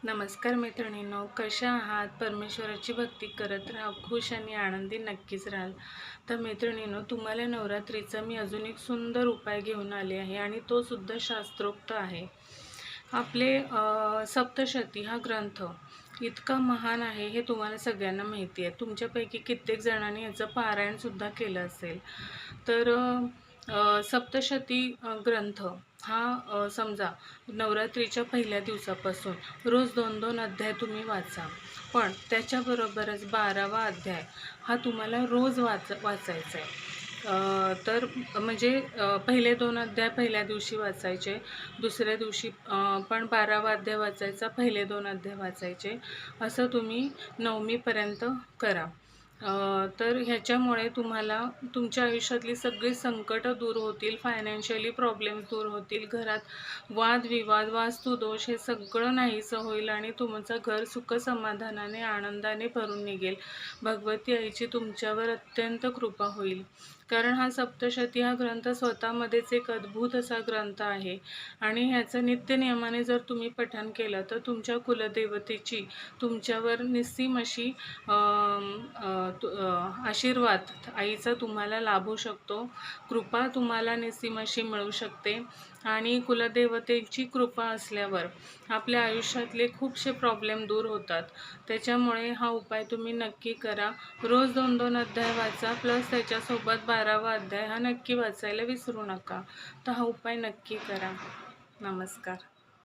नमस्कार मैत्रिणींनो, कशा आहात? परमेश्वराची भक्ती करत राहा, खुश आणि आनंदी नक्कीच राहाल. तर मैत्रिणींनो, तुम्हाला नवरात्रीचा मी अजून एक सुंदर उपाय घेऊन आले आहे आणि तो सुद्धा शास्त्रोक्त आहे. आपले सप्तशती हा ग्रंथ इतका महान आहे हे तुम्हाला सगळ्यांना माहिती आहे. तुमच्यापैकी कित्येक जणांनी याचं पारायणसुद्धा केलं असेल. तर सप्तशती ग्रंथ हा समजा नवरात्रीच्या पहिल्या दिवसापासून रोज 2-2 अध्याय तुम्ही वाचा. पण त्याच्याबरोबरच 12वा अध्याय हा तुम्हाला रोज वाचायचा आहे. तर म्हणजे पहिले 2 अध्याय पहिल्या दिवशी वाचायचे, दुसऱ्या दिवशी पण 12वा अध्याय वाचायचा, पहिले 2 अध्याय वाचायचे. असं तुम्ही नवमीपर्यंत करा. तर ह्याच्यामुळे तुम्हाला तुमच्या आयुष्यातली सगळी संकटं दूर होतील, फायनान्शियली प्रॉब्लेम्स दूर होतील, घरात वादविवाद, वास्तुदोष हे सगळं नाहीसं होईल आणि तुमचं घर सुखसमाधानाने, आनंदाने भरून निघेल. भगवती आईची तुमच्यावर अत्यंत कृपा होईल. कारण हा सप्तशती हा ग्रंथ स्वतःमध्येच एक अद्भुत असा ग्रंथ आहे आणि ह्याचं नित्यनियमाने जर तुम्ही पठण केलं तर तुमच्या कुलदेवतेची तुमच्यावर निस्सीम अशी आशीर्वाद आईचा तुम्हाला लाभू शकतो. कृपा तुम्हाला निस्सीम अशी मिळू शकते आणि कुलदेवतेची कृपा असल्यावर आपल्या आयुष्यातले खूपसे प्रॉब्लेम दूर होतात. त्याच्यामुळे हा उपाय तुम्ही नक्की करा. रोज 2-2 अध्याय वाचा, प्लस त्याच्यासोबत 12वा अध्याय हा नक्की वाचायला विसरू नका. तर हा उपाय नक्की करा. नमस्कार.